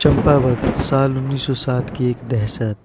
चंपावत साल 1907 की एक दहशत।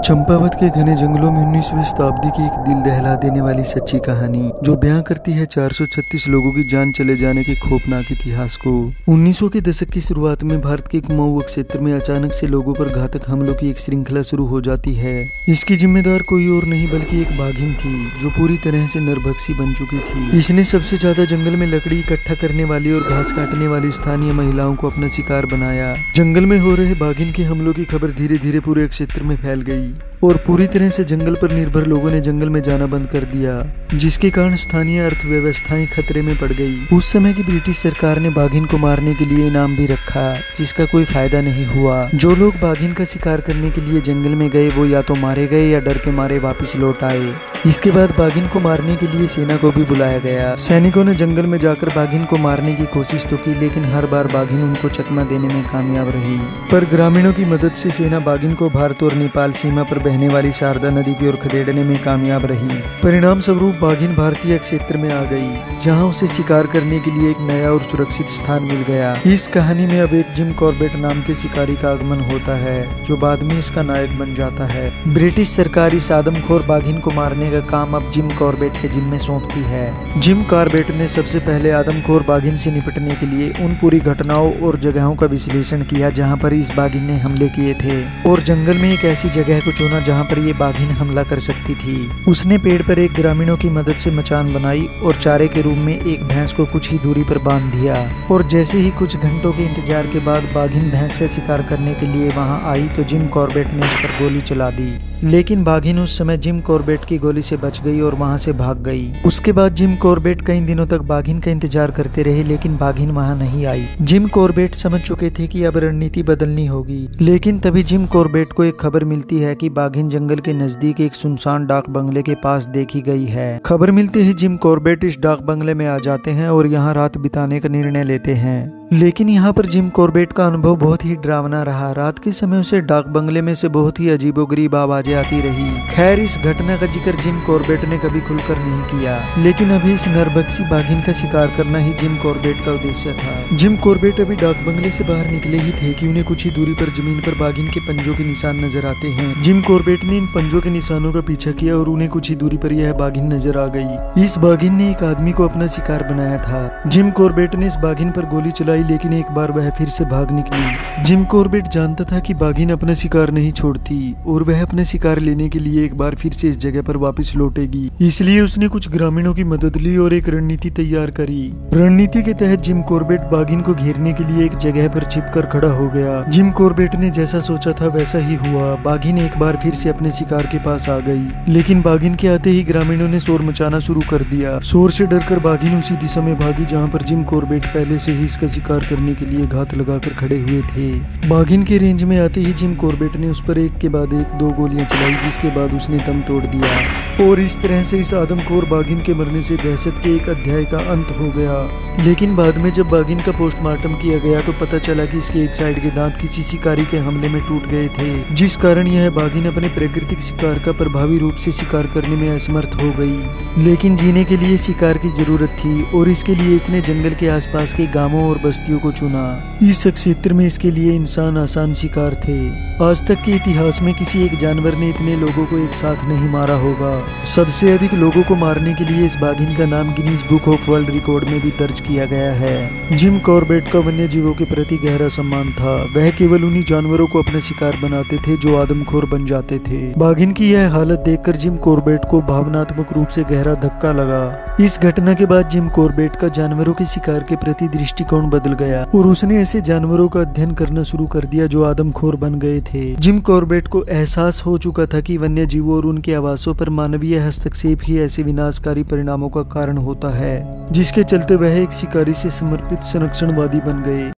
चंपावत के घने जंगलों में 19वीं शताब्दी की एक दिल दहला देने वाली सच्ची कहानी जो बयां करती है 436 लोगों की जान चले जाने के खौफनाक इतिहास को। 1900 के दशक की शुरुआत में भारत के एक कुमाऊं क्षेत्र में अचानक से लोगों पर घातक हमलों की एक श्रृंखला शुरू हो जाती है। इसकी जिम्मेदार कोई और नहीं बल्कि एक बाघिन थी जो पूरी तरह से नरभक्षी बन चुकी थी। इसने सबसे ज्यादा जंगल में लकड़ी इकट्ठा करने वाली और घास काटने वाली स्थानीय महिलाओं को अपना शिकार बनाया। जंगल में हो रहे बाघिन के हमलों की खबर धीरे धीरे पूरे क्षेत्र में फैल गई और पूरी तरह से जंगल पर निर्भर लोगों ने जंगल में जाना बंद कर दिया, जिसके कारण स्थानीय अर्थव्यवस्थाएं खतरे में पड़ गई। उस समय की ब्रिटिश सरकार ने बाघिन को मारने के लिए इनाम भी रखा, जिसका कोई फायदा नहीं हुआ। जो लोग बाघिन का शिकार करने के लिए जंगल में गए वो या तो मारे गए या डर के मारे वापस लौट आए। इसके बाद बाघिन को मारने के लिए सेना को भी बुलाया गया। सैनिकों ने जंगल में जाकर बाघिन को मारने की कोशिश तो की, लेकिन हर बार बाघिन उनको चकमा देने में कामयाब रही। पर ग्रामीणों की मदद से सेना बाघिन को भारत और नेपाल सीमा पर बहने वाली शारदा नदी की ओर खदेड़ने में कामयाब रही। परिणाम स्वरूप बाघिन भारतीय क्षेत्र में आ गई, जहां उसे शिकार करने के लिए एक नया और सुरक्षित स्थान मिल गया। इस कहानी में अब एक जिम कॉर्बेट नाम के शिकारी का आगमन होता है, जो बाद में इसका नायक बन जाता है। ब्रिटिश सरकार इस आदमखोर बाघिन को मारने का काम अब जिम कॉर्बेट के जिम्मे सौंपती है। जिम कॉर्बेट ने सबसे पहले आदमखोर बाघिन से निपटने के लिए उन पूरी घटनाओं और जगहों का विश्लेषण किया जहां पर इस बाघिन ने हमले किए थे, और जंगल में एक ऐसी जगह को चुना जहां पर ये बाघिन हमला कर सकती थी। उसने पेड़ पर एक ग्रामीणों की मदद से मचान बनाई और चारे के रूप में एक भैंस को कुछ ही दूरी पर बांध दिया, और जैसे ही कुछ घंटों के इंतजार के बाद बाघिन भैंस का शिकार करने के लिए वहां आई तो जिम कॉर्बेट ने उस पर गोली चला दी। लेकिन बाघिन उस समय जिम कॉर्बेट की गोली से बच गई और वहां से भाग गई। उसके बाद जिम कॉर्बेट कई दिनों तक बाघिन का इंतजार करते रहे, लेकिन बाघिन वहां नहीं आई। जिम कॉर्बेट समझ चुके थे कि अब रणनीति बदलनी होगी, लेकिन तभी जिम कॉर्बेट को एक खबर मिलती है कि बाघिन जंगल के नजदीक एक सुनसान डाक बंगले के पास देखी गई है। खबर मिलते ही जिम कॉर्बेट इस डाक बंगले में आ जाते हैं और यहाँ रात बिताने का निर्णय लेते हैं। लेकिन यहाँ पर जिम कॉर्बेट का अनुभव बहुत ही डरावना रहा। रात के समय उसे डाक बंगले में से बहुत ही अजीबोगरीब आवाजें आती रही। खैर, इस घटना का जिक्र जिम कॉर्बेट ने कभी खुलकर नहीं किया, लेकिन अभी इस नरभक्षी बाघिन का शिकार करना ही जिम कॉर्बेट का उद्देश्य था। जिम कॉर्बेट अभी डाक बंगले से बाहर निकले ही थे कि उन्हें कुछ ही दूरी पर जमीन पर बाघिन के पंजों के निशान नजर आते हैं। जिम कॉर्बेट ने इन पंजों के निशानों का पीछा किया और उन्हें कुछ ही दूरी पर यह बाघिन नजर आ गई। इस बाघिन ने एक आदमी को अपना शिकार बनाया था। जिम कॉर्बेट ने इस बाघिन पर गोली चलाई, लेकिन एक बार वह फिर से भाग निकली। जिम कॉर्बेट जानता था कि बाघिन अपना शिकार नहीं छोड़ती और वह अपने शिकार लेने के लिए एक बार फिर से इस जगह पर वापस लौटेगी। इसलिए उसने कुछ ग्रामीणों की मदद ली और एक रणनीति तैयार करी। रणनीति के तहत जिम कॉर्बेट बाघिन को घेरने के लिए एक जगह पर छिपकर खड़ा हो गया। जिम कॉर्बेट ने जैसा सोचा था वैसा ही हुआ। बाघिन एक बार फिर से अपने शिकार के पास आ गई, लेकिन बाघिन के आते ही ग्रामीणों ने शोर मचाना शुरू कर दिया। शोर से डरकर बाघिन उसी दिशा में भागी जहाँ पर जिम कॉर्बेट पहले से ही इसका शिकार करने के लिए घात लगाकर खड़े हुए थे। बाघिन के रेंज में आते ही जिम कॉर्बेट ने उस पर एक के बाद एक 2 गोलियां चलाई, जिसके बाद उसने दम तोड़ दिया और इस तरह से इस आदमखोर बाघिन के मरने से दहशत के एक अध्याय का अंत हो गया। लेकिन बाद में जब बाघिन का पोस्टमार्टम किया गया तो पता चला कि इसके एक साइड के दांत किसी शिकारी के हमले में टूट गए थे, जिस कारण यह बाघिन अपने प्राकृतिक शिकार का प्रभावी रूप से शिकार करने में असमर्थ हो गई। लेकिन जीने के लिए शिकार की जरूरत थी और इसके लिए इसने जंगल के आसपास के गांवों और बस्तियों को चुना। इस क्षेत्र में इसके लिए इंसान आसान शिकार थे। आज तक के इतिहास में किसी एक जानवर ने इतने लोगों को एक साथ नहीं मारा होगा। सबसे अधिक लोगों को मारने के लिए इस बाघिन का नाम Guinness book of world record में भी दर्ज किया गया है। जिम कॉर्बेट का वन्य जीवों के प्रति गहरा सम्मान था। वह केवल उन्हीं जानवरों को अपने शिकार बनाते थे जो आदमखोर बन जाते थे। बाघिन की यह हालत देखकर जिम कॉर्बेट को भावनात्मक रूप से गहरा धक्का लगा। इस घटना के बाद जिम कॉर्बेट का जानवरों के शिकार के प्रति दृष्टिकोण बदल गया और उसने ऐसे जानवरों का अध्ययन करना शुरू कर दिया जो आदमखोर बन गए थे। जिम कॉर्बेट को एहसास हो चुका था कि वन्य जीवों और उनके आवासों पर मानवीय हस्तक्षेप ही ऐसे विनाशकारी परिणामों का कारण होता है, जिसके चलते वह एक शिकारी से समर्पित संरक्षणवादी बन गए।